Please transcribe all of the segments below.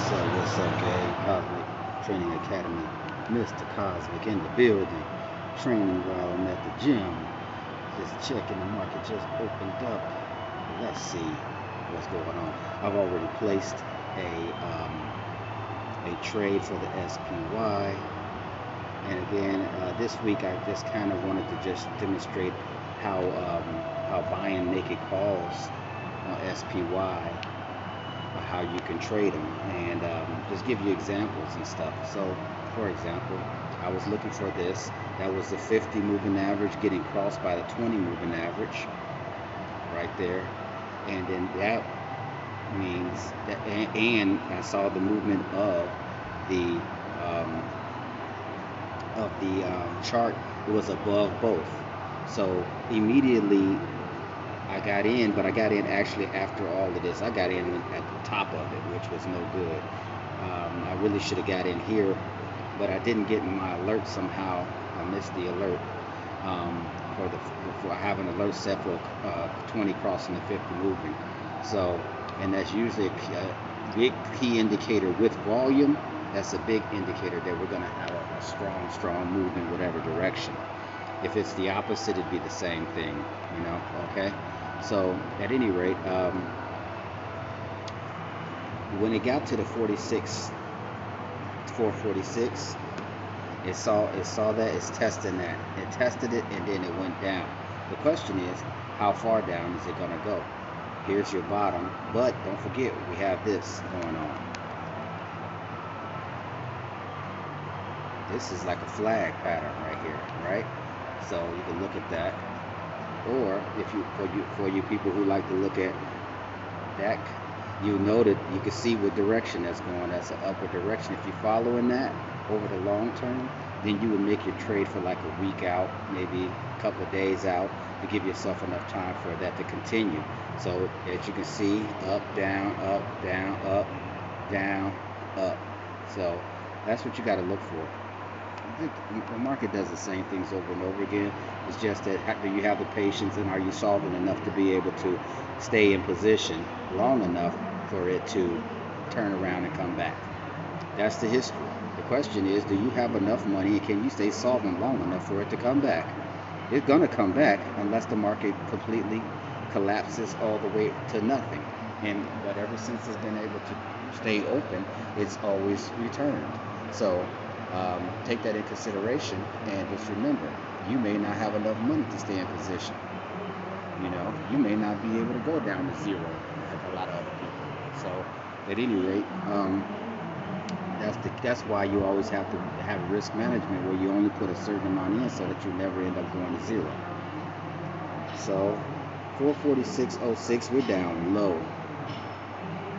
What's up, gang? Cosmic Training Academy. Mr. Cosmic in the building. Training while I'm at the gym. Just checking the market just opened up. Let's see what's going on. I've already placed a trade for the SPY. And again, this week I just kind of wanted to just demonstrate how buying naked calls on SPY, how you can trade them, and just give you examples and stuff. So, for example, I was looking for this. That was the 50 moving average getting crossed by the 20 moving average, right there, and then that means that, and I saw the movement of the chart. It was above both. So immediately I got in, but I got in actually after all of this. I got in at the top of it, which was no good. I really should have got in here, but I didn't get my alert somehow. I missed the alert for having an alert set for 20 crossing the 50 moving. So, and that's usually a big key indicator with volume. That's a big indicator that we're going to have a strong move in whatever direction. If it's the opposite, it'd be the same thing, okay? So at any rate, when it got to the 446, it saw that it's testing that. It tested it and then it went down. The question is, how far down is it going to go? Here's your bottom, but don't forget we have this going on. This is like a flag pattern right here, right? So you can look at that, or if you for you people who like to look at that, you know that you can see what direction that's going. That's an upward direction. If you're following that over the long term, then you would make your trade for like a week out, maybe a couple of days out, to give yourself enough time for that to continue. So as you can see, up, down, up, down, up, down, up. So that's what you got to look for. I think the market does the same things over and over again. It's just that, do you have the patience, and are you solvent enough to be able to stay in position long enough for it to turn around and come back? That's the history. The question is, do you have enough money, and can you stay solvent long enough for it to come back? It's going to come back unless the market completely collapses all the way to nothing. But ever since it's been able to stay open, it's always returned. So take that in consideration, and just remember, you may not have enough money to stay in position. You may not be able to go down to zero like a lot of other people. So at any rate, that's why you always have to have risk management, where you only put a certain amount in so that you never end up going to zero. So 446.06, we're down low.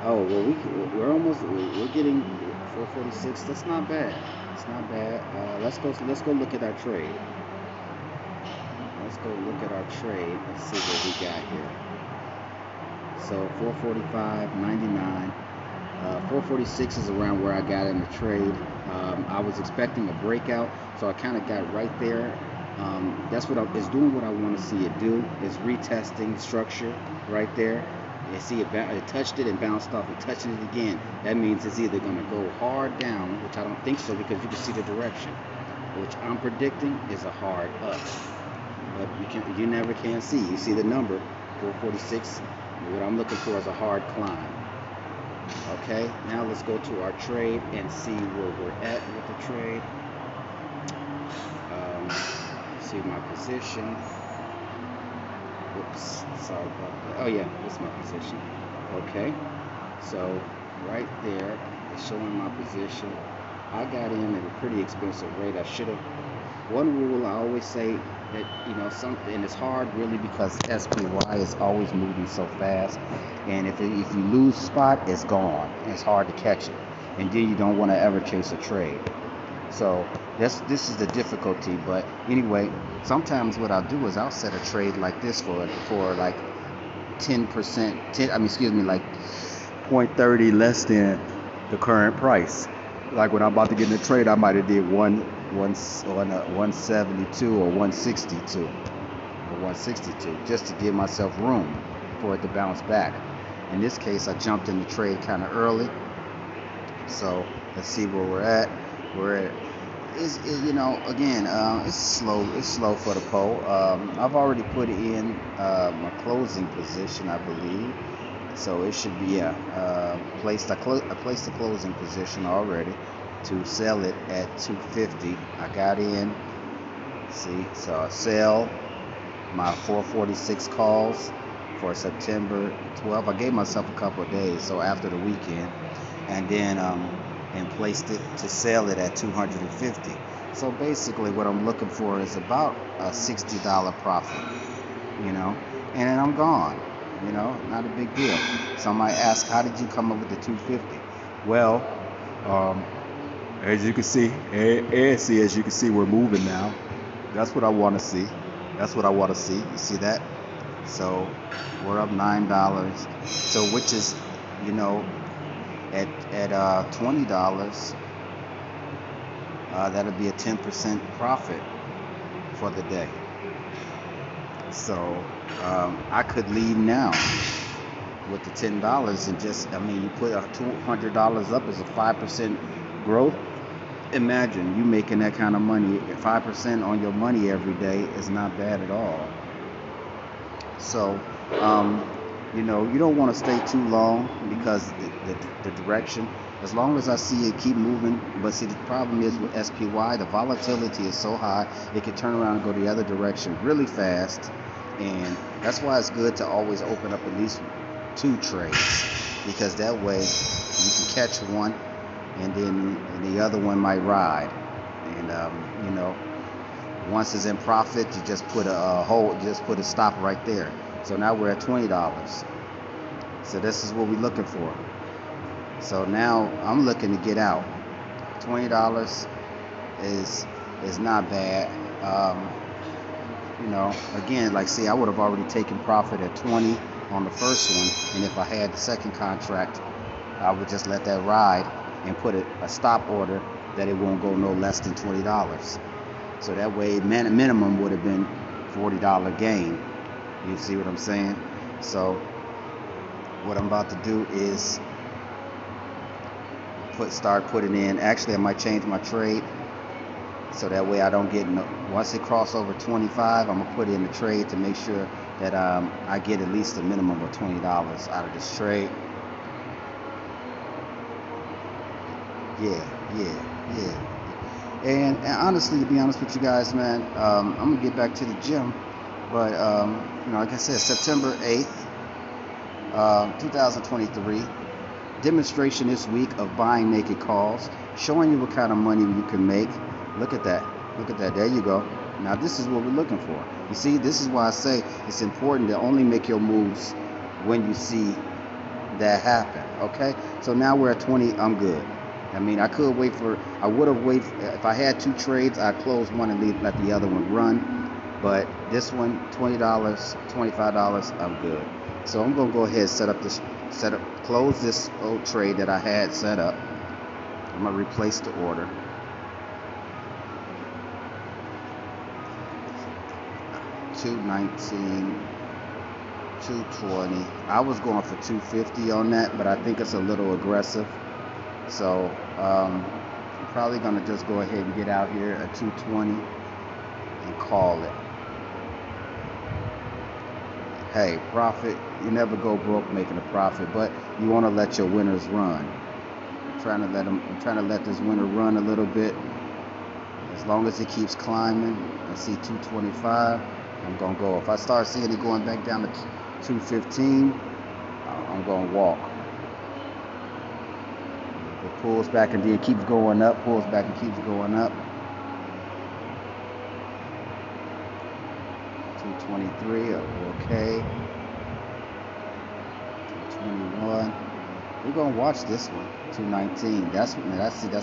Oh well, we're getting 446. That's not bad. It's not bad. Let's go look at our trade. Let's go look at our trade. Let's see what we got here. So 445.99. 446 is around where I got in the trade. I was expecting a breakout, so I kind of got right there. That's what it's doing. What I want to see it do is retesting structure right there. You see it touched it and bounced off. It touched it again. That means it's either going to go hard down, which I don't think so, because you can see the direction. Which I'm predicting is a hard up. But you never can see. You see the number 446. What I'm looking for is a hard climb. Okay, now let's go to our trade and see where we're at with the trade. See my position. Whoops, sorry about that. Oh yeah, this is my position. Okay, so right there is showing my position. I got in at a pretty expensive rate. I should have. One rule I always say that something, and it's hard really because SPY is always moving so fast, and if you lose spot, it's gone. It's hard to catch it, and then you don't want to ever chase a trade. So this is the difficulty. But anyway, sometimes what I'll do is I'll set a trade like this for like 10%, like 0.30 less than the current price. Like when I'm about to get in the trade, I might have did 172 or 162 just to give myself room for it to bounce back. In this case, I jumped in the trade kind of early, So let's see where we're at. We're at you know, again, it's slow. It's slow for the pole. I've already put in my closing position, I believe. So it should be, yeah. I placed the closing position already to sell it at 250. I got in. See, so I sell my 446 calls for September 12th. I gave myself a couple of days, so after the weekend, and then and placed it to sell it at 250. So basically, what I'm looking for is about a $60 profit, you know, and then I'm gone. You know, not a big deal. Somebody asked, "How did you come up with the 250?" Well, um, as you can see, as you can see, we're moving now. That's what I want to see. That's what I want to see. You see that? So we're up $9. So which is, you know, at $20, that'll be a 10% profit for the day. So I could leave now with the $10 and just, I mean, you put $200 up as a 5% growth. Imagine you making that kind of money. 5% on your money every day is not bad at all. So, you know, you don't want to stay too long because the direction, as long as I see it keep moving. But see, the problem is with SPY, the volatility is so high, it can turn around and go the other direction really fast. And that's why it's good to always open up at least 2 trades, because that way you can catch one and then the other one might ride. And, you know, once it's in profit, you just put a stop right there. So now we're at $20. So this is what we're looking for. So now I'm looking to get out. $20 is not bad. You know, again, like, see, I would have already taken profit at 20 on the first one, and if I had the second contract, I would just let that ride and put a stop order that it won't go no less than $20. So that way, minimum would have been $40 gain. You see what I'm saying? So what I'm about to do is start putting in. Actually, I might change my trade so that way I don't get once it crosses over 25, I'm gonna put in the trade to make sure that I get at least a minimum of $20 out of this trade. Yeah. And honestly, to be honest with you guys, man, I'm gonna get back to the gym. But you know, like I said, September 8th, 2023, demonstration this week of buying naked calls, showing you what kind of money you can make. Look at that. Look at that. There you go. Now this is what we're looking for. You see, this is why I say it's important to only make your moves when you see that happen. Okay. So now we're at 20. I'm good. I mean, I would have waited. If I had 2 trades, I'd close one and let the other one run. But this one, $20, $25, I'm good. So I'm gonna go ahead and close this old trade that I had set up. I'm gonna replace the order. $219, $220. I was going for $250 on that, but I think it's a little aggressive. So I'm probably gonna just go ahead and get out here at $220 and call it. Hey, profit, you never go broke making a profit, but you want to let your winners run. I'm trying to let this winner run a little bit. As long as it keeps climbing, I see 225, I'm gonna go. If I start seeing it going back down to 215, I'm gonna walk. If it pulls back and then keeps going up, pulls back and keeps going up. 223, okay. 221. We're gonna watch this one. 219. That's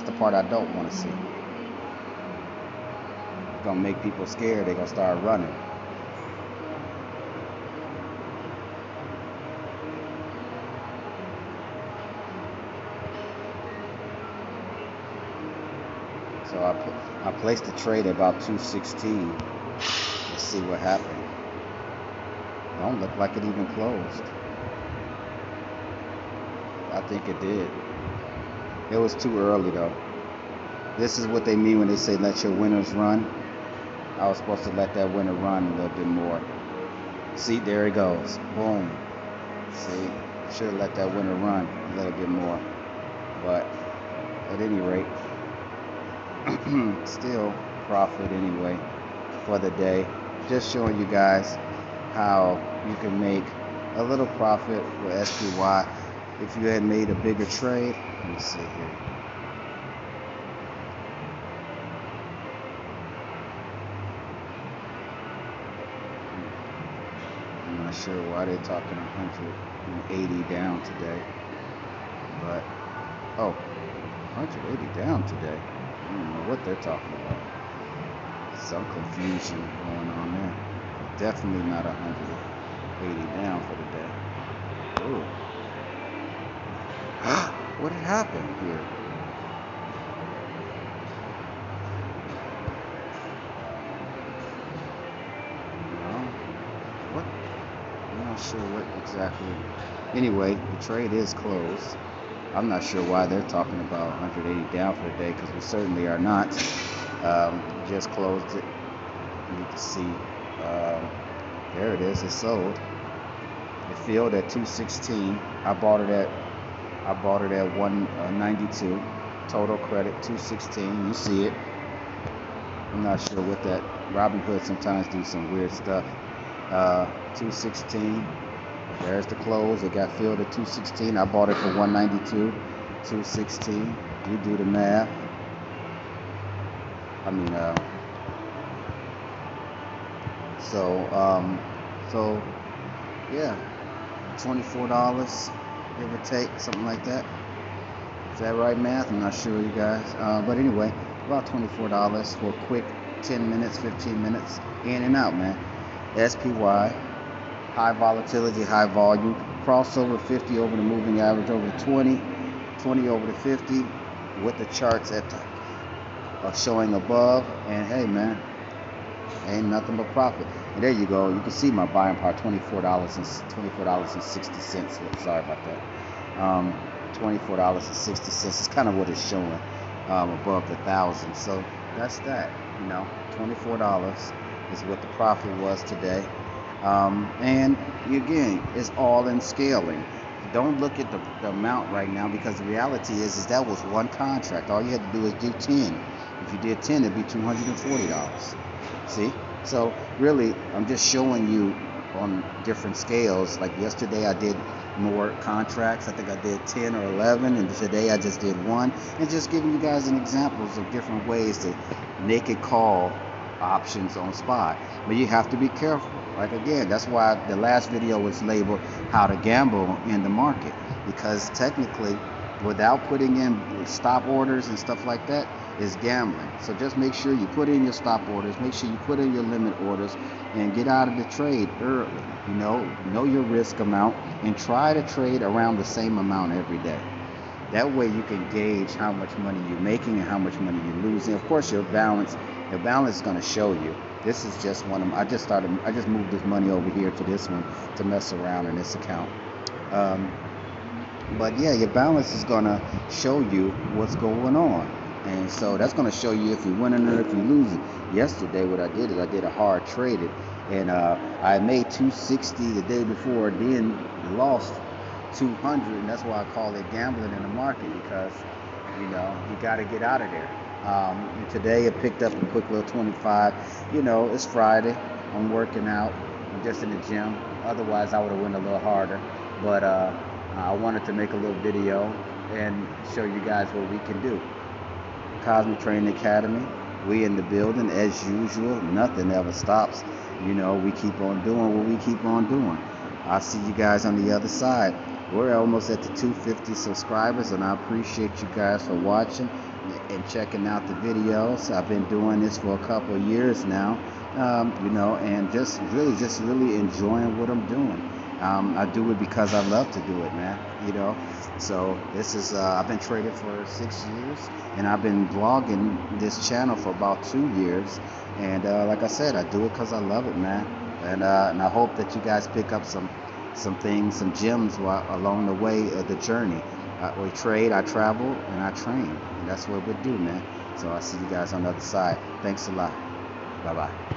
the part I don't want to see. It's gonna make people scared. They're gonna start running. So I placed the trade at about 216. Let's see what happened. Don't look like it even closed. I think it did. It was too early though. This is what they mean when they say let your winners run. I was supposed to let that winner run a little bit more. See, there it goes. Boom. See, should have let that winner run a little bit more. But at any rate, still profit anyway for the day. Just showing you guys how you can make a little profit with SPY if you had made a bigger trade. Let me see here. I'm not sure why they're talking 180 down today, but oh, 180 down today. I don't know what they're talking about. Some confusion going on there. Definitely not 180 down for the day. Ooh. What had happened here? No. What? I'm not sure what exactly. Anyway, the trade is closed. I'm not sure why they're talking about 180 down for the day, because we certainly are not. Just closed it. You can see. There it is. It's sold. It filled at 216. I bought it at 192. Total credit 216. You see it. I'm not sure what that. Robinhood sometimes do some weird stuff. 216. There's the close. It got filled at 216. I bought it for 192. 216. You do the math. I mean, so yeah, $24, give or take, something like that. Is that right math? I'm not sure, you guys. But anyway, about $24 for a quick 10 minutes, 15 minutes, in and out, man. SPY, high volatility, high volume, crossover 50 over the moving average over the 20, 20 over the 50, with the charts at showing above. And hey, man, ain't nothing but profit. And there you go. You can see my buying power, $24.60. Sorry about that. $24.60 is kind of what it's showing above the 1,000. So that's that. You know, $24 is what the profit was today. And again, it's all in scaling. Don't look at the amount right now, because the reality is that was one contract. All you had to do is do 10. If you did 10, it'd be $240. See? So really, I'm just showing you on different scales. Like yesterday, I did more contracts. I think I did 10 or 11, and today I just did 1. And just giving you guys an examples of different ways to naked call options on spot. But you have to be careful. Like again, that's why the last video was labeled "How to Gamble in the Market," because technically, without putting in stop orders and stuff like that, is gambling. So just make sure you put in your stop orders, make sure you put in your limit orders, and get out of the trade early. You know your risk amount, and try to trade around the same amount every day. That way you can gauge how much money you're making and how much money you're losing. Of course, your balance is going to show you. This is just one of them. I just moved this money over here to this one to mess around in this account. But yeah, your balance is going to show you what's going on. And so that's going to show you if you're winning or if you're losing. Yesterday, what I did is I did a hard trade, and I made 260 the day before, then lost 200, and that's why I call it gambling in the market, because you got to get out of there. And today it picked up a quick little 25. It's Friday. I'm working out. I'm just in the gym. Otherwise, I would have went a little harder. But I wanted to make a little video and show you guys what we can do. Cosmic Training Academy, we in the building as usual. Nothing ever stops. We keep on doing what we keep on doing. I'll see you guys on the other side. We're almost at the 250 subscribers, and I appreciate you guys for watching and checking out the videos. I've been doing this for a couple of years now, and just really enjoying what I'm doing. I do it because I love to do it, man. So this is I've been trading for 6 years, and I've been vlogging this channel for about 2 years. And like I said, I do it because I love it, man. And I hope that you guys pick up some things, some gems along the way of the journey. We trade, I travel, and I train. And that's what we do, man. So I'll see you guys on the other side. Thanks a lot. Bye-bye.